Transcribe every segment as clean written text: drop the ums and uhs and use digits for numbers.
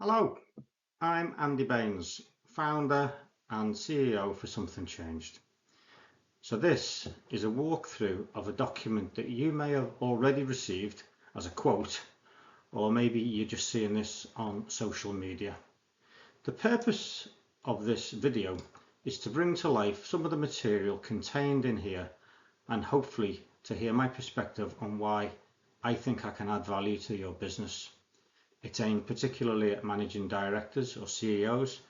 Hello, I'm Andy Baines, founder and CEO for Something Changed. So this is a walkthrough of a document that you may have already received as a quote, or maybe you're just seeing this on social media. The purpose of this video is to bring to life some of the material contained in here and hopefully to hear my perspective on why I think I can add value to your business. It's aimed particularly at managing directors or CEOs,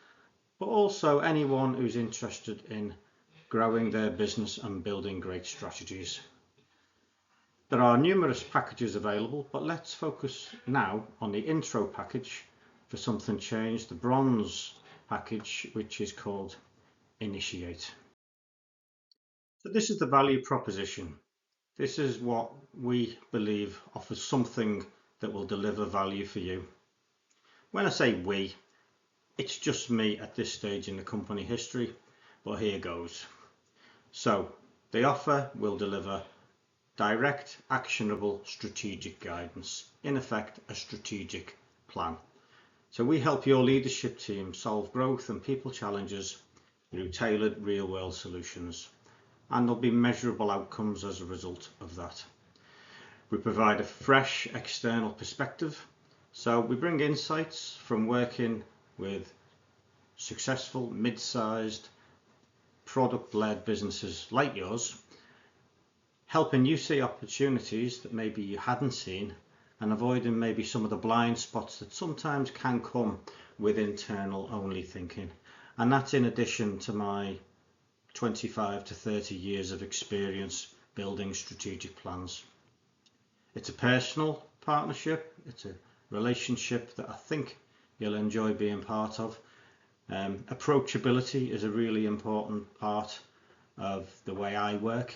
but also anyone who's interested in growing their business and building great strategies. There are numerous packages available, but let's focus now on the intro package for Something Changed, the bronze package, which is called Initiate. So this is the value proposition. This is what we believe offers something that will deliver value for you. When I say we, it's just me at this stage in the company history, but here goes. So the offer will deliver direct, actionable, strategic guidance, in effect a strategic plan. So we help your leadership team solve growth and people challenges through tailored real-world solutions, and there'll be measurable outcomes as a result of that. We provide a fresh external perspective, so we bring insights from working with successful mid-sized product-led businesses like yours, helping you see opportunities that maybe you hadn't seen and avoiding maybe some of the blind spots that sometimes can come with internal only thinking. And that's in addition to my 25 to 30 years of experience building strategic plans. It's a personal partnership, it's a relationship that I think you'll enjoy being part of. Approachability is a really important part of the way I work.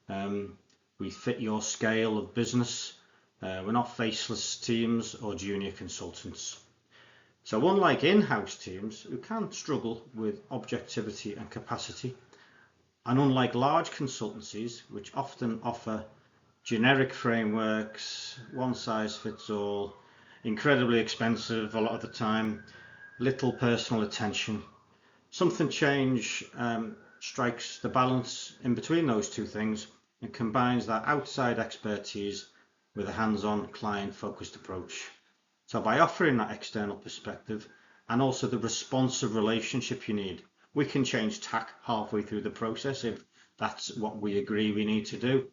We fit your scale of business. We're not faceless teams or junior consultants. So unlike in-house teams who can struggle with objectivity and capacity, and unlike large consultancies which often offer generic frameworks, one size fits all, incredibly expensive a lot of the time, little personal attention, Something Change strikes the balance in between those two things and combines that outside expertise with a hands-on client-focused approach. So by offering that external perspective and also the responsive relationship you need, we can change tack halfway through the process if that's what we agree we need to do.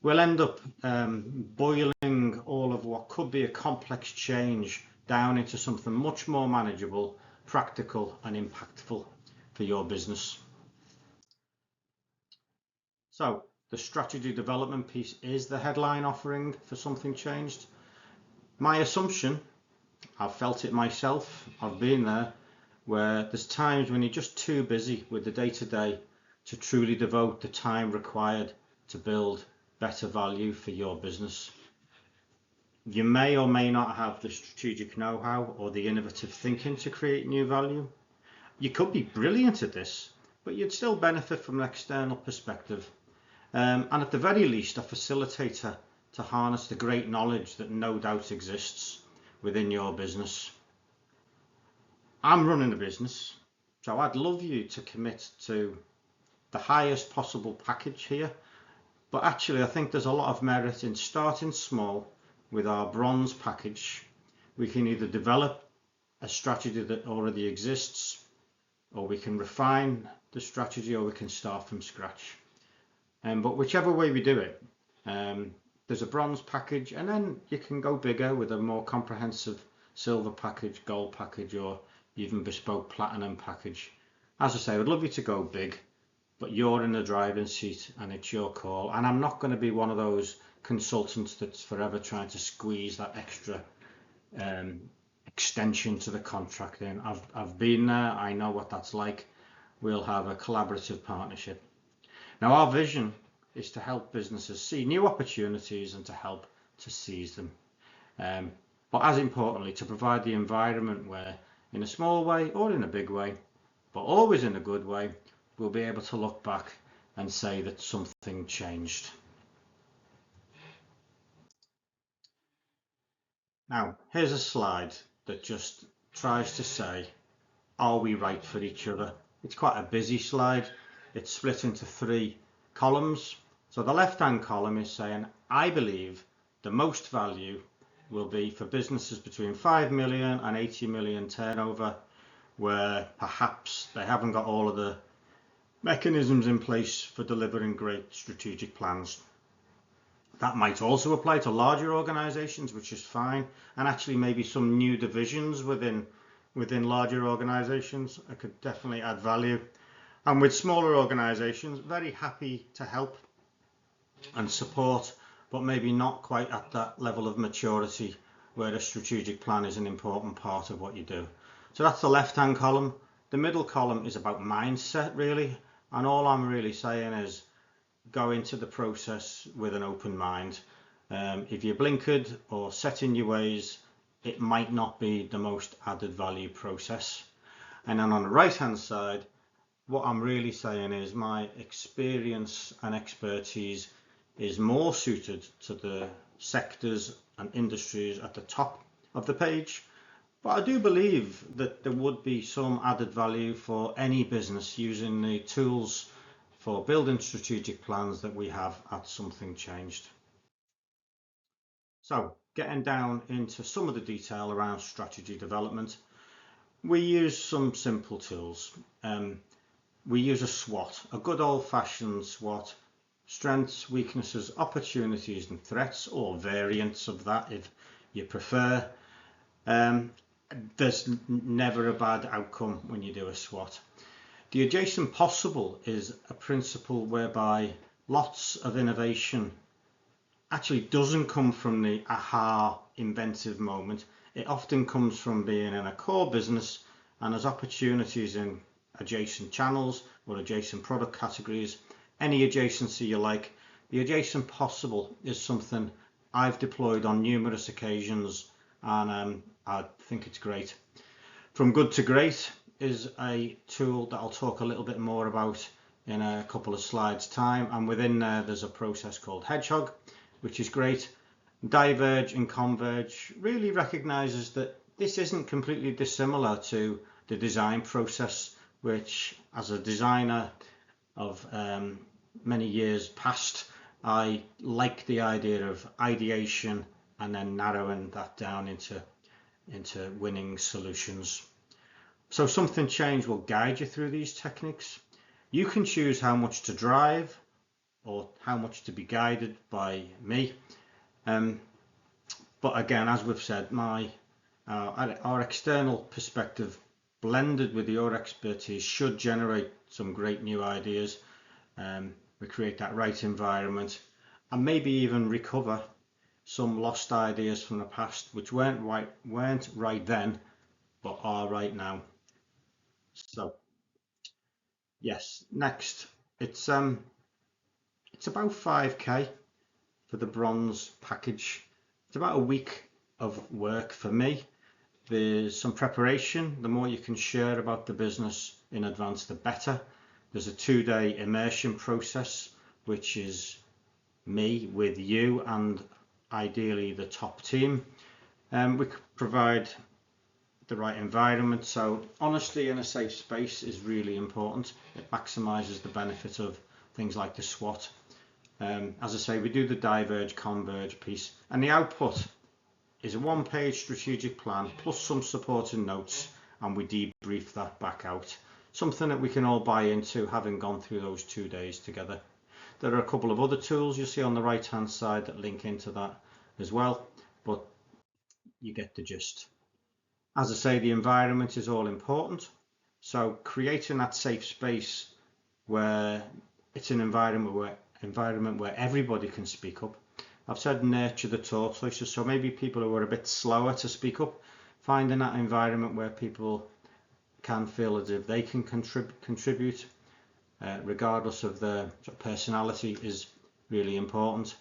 We'll end up boiling all of what could be a complex change down into something much more manageable, practical and impactful for your business. So the strategy development piece is the headline offering for Something Changed. My assumption, I've felt it myself, I've been there, where there's times when you're just too busy with the day-to-day to truly devote the time required to build better value for your business. You may or may not have the strategic know-how or the innovative thinking to create new value. You could be brilliant at this, but you'd still benefit from an external perspective. And at the very least, a facilitator to harness the great knowledge that no doubt exists within your business. I'm running a business, so I'd love you to commit to the highest possible package here. But actually, I think there's a lot of merit in starting small with our bronze package. We can either develop a strategy that already exists, or we can refine the strategy, or we can start from scratch. But whichever way we do it, there's a bronze package, and then you can go bigger with a more comprehensive silver package, gold package, or even bespoke platinum package. As I say, I would love you to go big, but you're in the driving seat and it's your call. And I'm not going to be one of those consultants that's forever trying to squeeze that extra extension to the contract in. I've been there, I know what that's like. We'll have a collaborative partnership. Now our vision is to help businesses see new opportunities and to help to seize them. But as importantly, to provide the environment where, in a small way or in a big way, but always in a good way, we'll be able to look back and say that something changed. Now, here's a slide that just tries to say, are we right for each other? It's quite a busy slide. It's split into 3 columns. So the left-hand column is saying, I believe the most value will be for businesses between 5 million and 80 million turnover, where perhaps they haven't got all of the mechanisms in place for delivering great strategic plans. That might also apply to larger organizations, which is fine, and actually maybe some new divisions within larger organizations. I could definitely add value. And with smaller organizations, very happy to help and support, but maybe not quite at that level of maturity where a strategic plan is an important part of what you do. So that's the left-hand column. The middle column is about mindset, really, and all I'm really saying is go into the process with an open mind. If you're blinkered or set in your ways, it might not be the most added value process. And then on the right hand side, what I'm really saying is my experience and expertise is more suited to the sectors and industries at the top of the page. But I do believe that there would be some added value for any business using the tools for building strategic plans that we have at Something Changed. So getting down into some of the detail around strategy development, we use some simple tools. We use a SWOT, a good old-fashioned SWOT, strengths, weaknesses, opportunities and threats, or variants of that if you prefer. There's never a bad outcome when you do a SWOT. The adjacent possible is a principle whereby lots of innovation actually doesn't come from the aha inventive moment. It often comes from being in a core business and there's opportunities in adjacent channels or adjacent product categories, any adjacency you like. The adjacent possible is something I've deployed on numerous occasions and I think it's great. From good to great is a tool that I'll talk a little bit more about in a couple of slides time, and within there there's a process called Hedgehog, which is great. Diverge and Converge really recognizes that this isn't completely dissimilar to the design process, which as a designer of many years past, I like the idea of ideation and then narrowing that down into winning solutions. So Something Changed will guide you through these techniques. You can choose how much to drive or how much to be guided by me. But again, as we've said, our external perspective blended with your expertise should generate some great new ideas. We create that right environment and maybe even recover some lost ideas from the past which weren't right then but are right now. So yes, next it's about 5k for the bronze package. It's about a week of work for me. There's some preparation. The more you can share about the business in advance, the better. There's a 2-day immersion process, which is me with you and ideally the top team. We provide the right environment, so honesty in a safe space is really important. It maximizes the benefit of things like the SWOT. As I say, we do the diverge converge piece, and the output is a 1-page strategic plan plus some supporting notes, and we debrief that back out. Something that we can all buy into, having gone through those 2 days together. There are a couple of other tools you'll see on the right hand side that link into that as well, but you get the gist. As I say, the environment is all important, so creating that safe space where it's an environment where everybody can speak up. I've said nurture the tortoises, so maybe people who are a bit slower to speak up, finding that environment where people can feel as if they can contribute regardless of their personality is really important.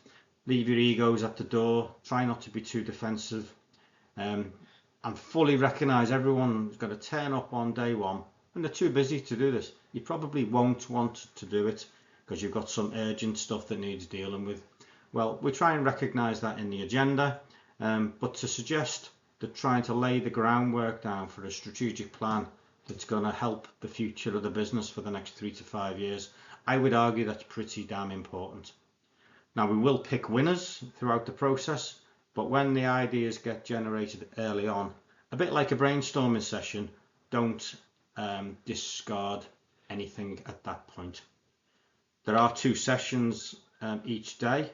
Leave your egos at the door, try not to be too defensive, and fully recognise everyone's got to turn up on day one and they're too busy to do this. You probably won't want to do it because you've got some urgent stuff that needs dealing with. Well, we try and recognise that in the agenda, but to suggest They're trying to lay the groundwork down for a strategic plan that's going to help the future of the business for the next 3 to 5 years. I would argue that's pretty damn important. Now, we will pick winners throughout the process, but when the ideas get generated early on, a bit like a brainstorming session, don't discard anything at that point. There are 2 sessions each day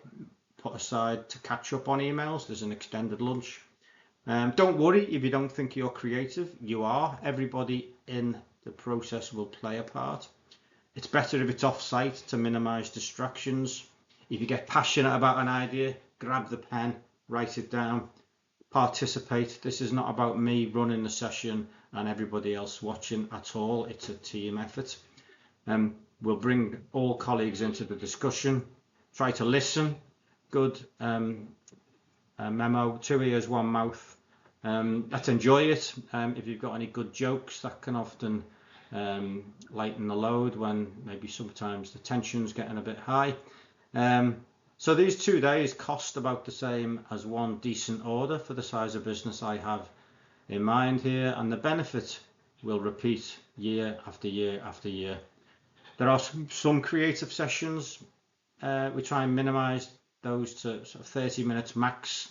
put aside to catch up on emails. There's an extended lunch. Don't worry if you don't think you're creative. You are. Everybody in the process will play a part. It's better if it's off-site to minimize distractions. If you get passionate about an idea, grab the pen, write it down, participate. This is not about me running the session and everybody else watching at all. It's a team effort. We'll bring all colleagues into the discussion. Try to listen. Good memo, 2 ears, 1 mouth. Let's enjoy it. If you've got any good jokes, that can often lighten the load when maybe sometimes the tension's getting a bit high. So these 2 days cost about the same as one decent order for the size of business I have in mind here, and the benefit will repeat year after year after year. There are some creative sessions. We try and minimize those to sort of 30 minutes max,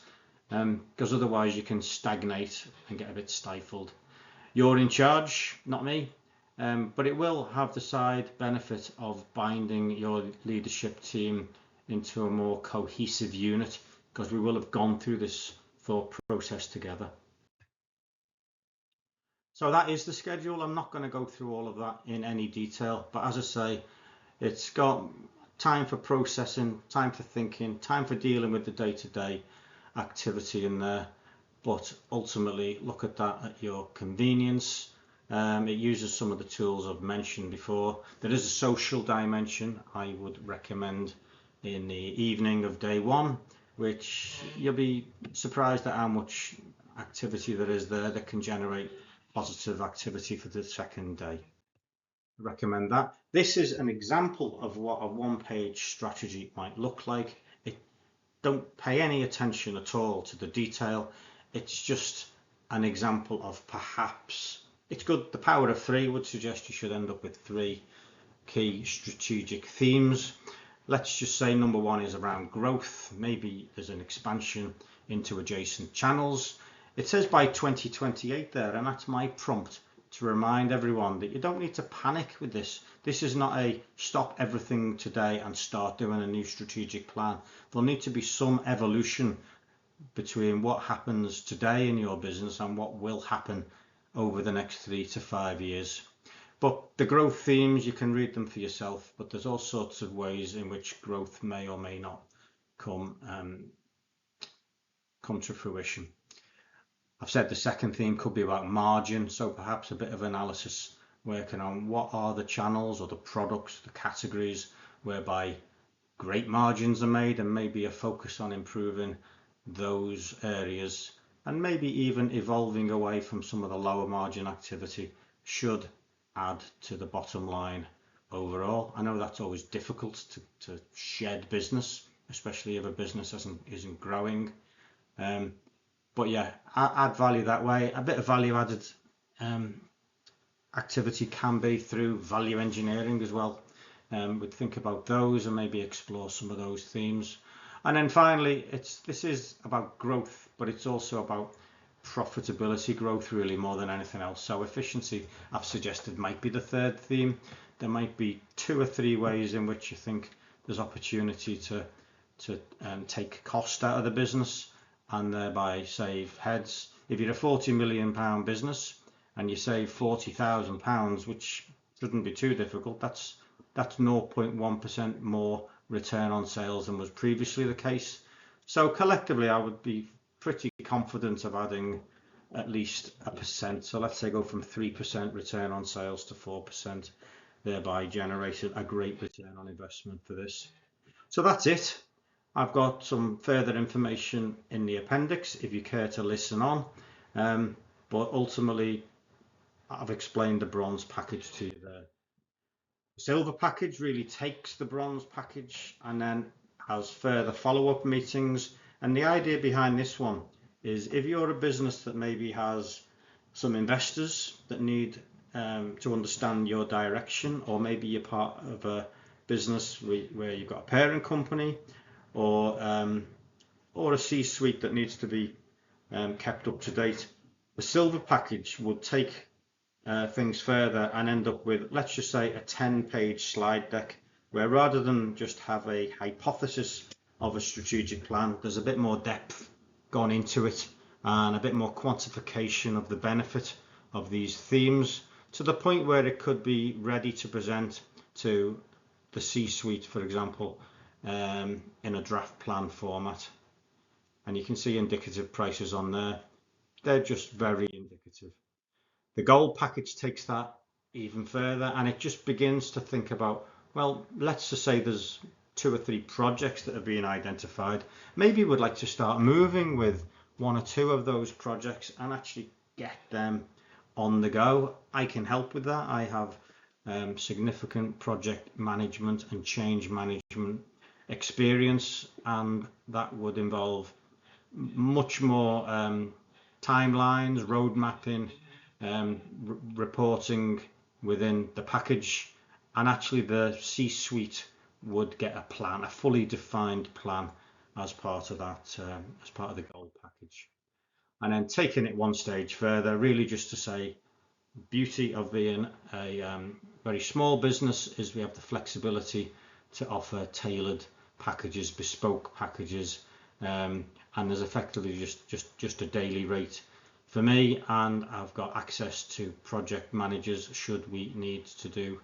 because otherwise you can stagnate and get a bit stifled. You're in charge, not me, but it will have the side benefit of binding your leadership team into a more cohesive unit, because we will have gone through this thought process together. So that is the schedule. I'm not going to go through all of that in any detail, but as I say, it's got time for processing, time for thinking, time for dealing with the day-to-day activity in there, but ultimately look at that at your convenience. It uses some of the tools I've mentioned before. There is a social dimension I would recommend in the evening of day 1, which you'll be surprised at how much activity there is there that can generate positive activity for the second day. Recommend that. This is an example of what a 1-page strategy might look like. Don't pay any attention at all to the detail. It's just an example of perhaps, it's good, the power of 3 would suggest you should end up with 3 key strategic themes. Let's just say number 1 is around growth. Maybe there's an expansion into adjacent channels. It says by 2028 there, and that's my prompt to remind everyone that you don't need to panic with this. This is not a stop everything today and start doing a new strategic plan. There'll need to be some evolution between what happens today in your business and what will happen over the next 3 to 5 years. But the growth themes, you can read them for yourself, but there's all sorts of ways in which growth may or may not come to fruition. I've said the second theme could be about margin, so perhaps a bit of analysis working on what are the channels or the products, the categories whereby great margins are made, and maybe a focus on improving those areas, and maybe even evolving away from some of the lower margin activity should add to the bottom line overall. I know that's always difficult to shed business, especially if a business isn't growing. But yeah, add value that way. A bit of value added activity can be through value engineering as well. We'd think about those and maybe explore some of those themes. And then finally, this is about growth, but it's also about profitability growth really more than anything else. So efficiency, I've suggested, might be the third theme. There might be 2 or 3 ways in which you think there's opportunity to take cost out of the business and thereby save heads. If you're a £40 million business and you save £40,000, which shouldn't be too difficult, that's 0.1% more return on sales than was previously the case. So collectively, I would be pretty confident of adding at least 1%. So let's say go from 3% return on sales to 4%, thereby generating a great return on investment for this. So that's it. I've got some further information in the appendix if you care to listen on, but ultimately I've explained the bronze package to you there. The silver package really takes the bronze package and then has further follow-up meetings, and the idea behind this one is if you're a business that maybe has some investors that need to understand your direction, or maybe you're part of a business where you've got a parent company, or a C-suite that needs to be kept up to date. The silver package would take things further and end up with, let's just say, a 10-page slide deck, where rather than just have a hypothesis of a strategic plan, there's a bit more depth gone into it and a bit more quantification of the benefit of these themes, to the point where it could be ready to present to the C-suite, for example, in a draft plan format. And you can see indicative prices on there. They're just very indicative. The gold package takes that even further, and it just begins to think about, well, let's just say there's 2 or 3 projects that have been identified. Maybe we'd like to start moving with 1 or 2 of those projects and actually get them on the go. I can help with that. I have significant project management and change management experience, and that would involve much more timelines, road mapping, reporting within the package, and actually the C-suite would get a plan, a fully defined plan, as part of that, as part of the gold package. And then taking it one stage further, really just to say, beauty of being a very small business is we have the flexibility to offer tailored packages, bespoke packages, and there's effectively just a daily rate for me, and I've got access to project managers should we need to do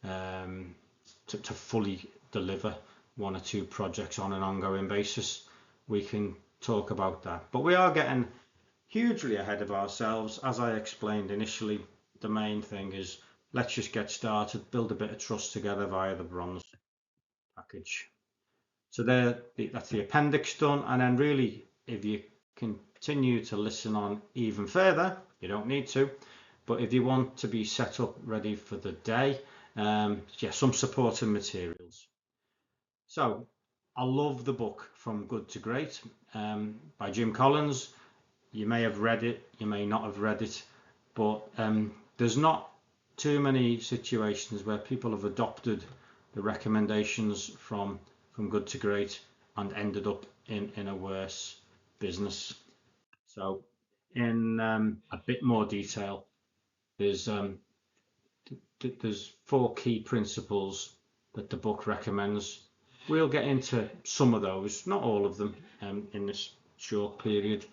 to fully deliver 1 or 2 projects on an ongoing basis. We can talk about that, but we are getting hugely ahead of ourselves. As I explained initially, the main thing is let's just get started, build a bit of trust together via the bronze package. So that's the appendix done, and then really, if you continue to listen on even further, you don't need to, but if you want to be set up ready for the day, some supporting materials. So I love the book From Good to Great by Jim Collins. You may have read it, you may not have read it, but there's not too many situations where people have adopted the recommendations from Good to Great and ended up in a worse business. So in a bit more detail, there's 4 key principles that the book recommends. We'll get into some of those, not all of them, in this short period,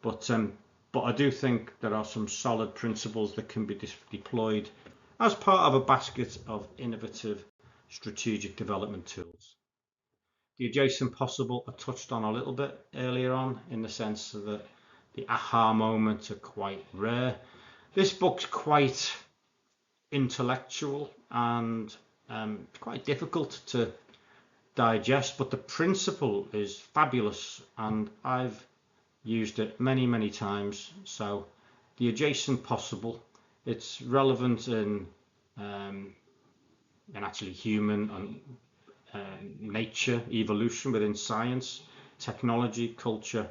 but I do think there are some solid principles that can be deployed as part of a basket of innovative strategic development tools. The adjacent possible I touched on a little bit earlier on, in the sense that the aha moments are quite rare. This book's quite intellectual and quite difficult to digest, but the principle is fabulous, and I've used it many times. So the adjacent possible, it's relevant in actually human and nature, evolution within science, technology, culture,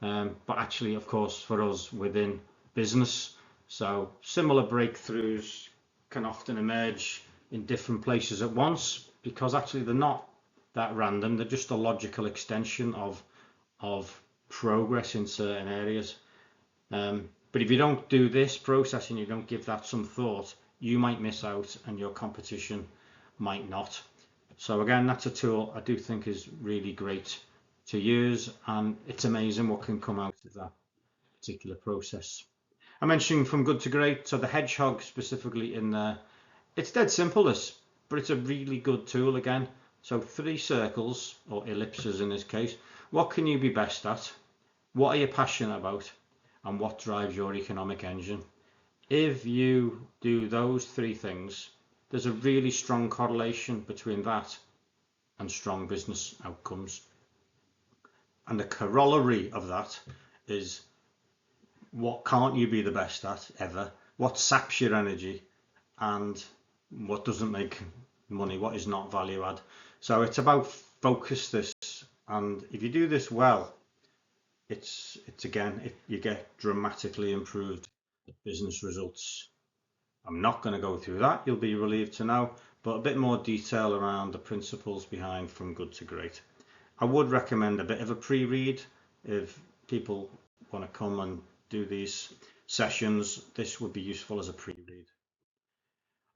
but actually, of course, for us within business. So similar breakthroughs can often emerge in different places at once, because actually they're not that random, they're just a logical extension of progress in certain areas. But if you don't do this process and you don't give that some thought, you might miss out and your competition might not. So again, that's a tool I do think is really great to use, and it's amazing what can come out of that particular process. I mentioned From Good to Great, so the hedgehog specifically in there, it's dead simple, but it's a really good tool again. So 3 circles, or ellipses in this case. What can you be best at? What are you passionate about? And what drives your economic engine? If you do those 3 things, there's a really strong correlation between that and strong business outcomes. And the corollary of that is, what can't you be the best at ever? What saps your energy? And what doesn't make money? What is not value add? So it's about focus this, and if you do this well, you get dramatically improved business results. I'm not going to go through that, you'll be relieved to know, but a bit more detail around the principles behind From Good to Great. I would recommend a bit of a pre-read if people want to come and do these sessions. This would be useful as a pre-read.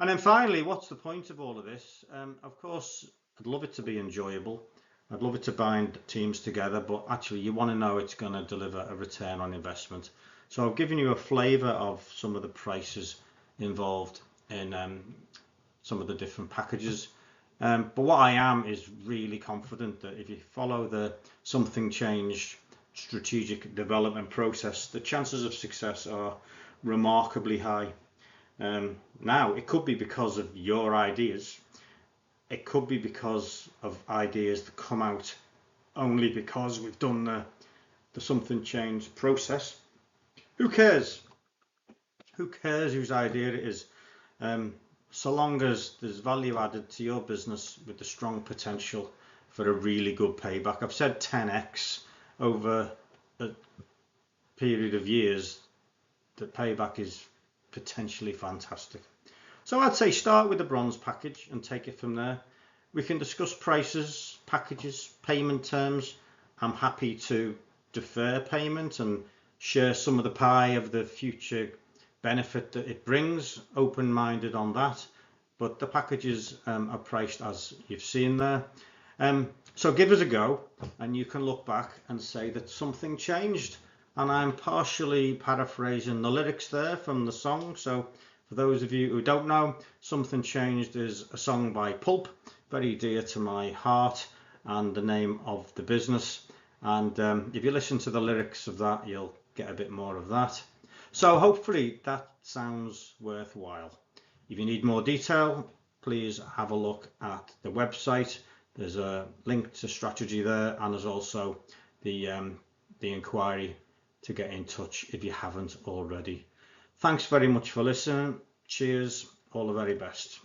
And then finally, what's the point of all of this? Of course, I'd love it to be enjoyable. I'd love it to bind teams together, but actually you want to know it's going to deliver a return on investment. So I've given you a flavour of some of the prices involved in some of the different packages. But what I am is really confident that if you follow the Something Changed strategic development process, the chances of success are remarkably high. Now, it could be because of your ideas. It could be because of ideas that come out only because we've done the Something Changed process. Who cares? Who cares whose idea it is? So long as there's value added to your business with the strong potential for a really good payback. I've said 10x over a period of years. The payback is potentially fantastic. So I'd say start with the bronze package and take it from there. We can discuss prices, packages, payment terms. I'm happy to defer payment and share some of the pie of the future benefit that it brings, open-minded on that, but the packages are priced as you've seen there. So give us a go and you can look back and say that something changed, and I'm partially paraphrasing the lyrics there from the song. So for those of you who don't know, Something Changed is a song by Pulp, very dear to my heart and the name of the business, and if you listen to the lyrics of that you'll get a bit more of that. So hopefully that sounds worthwhile. If you need more detail, please have a look at the website. There's a link to strategy there, and there's also the inquiry to get in touch if you haven't already. Thanks very much for listening. Cheers. All the very best.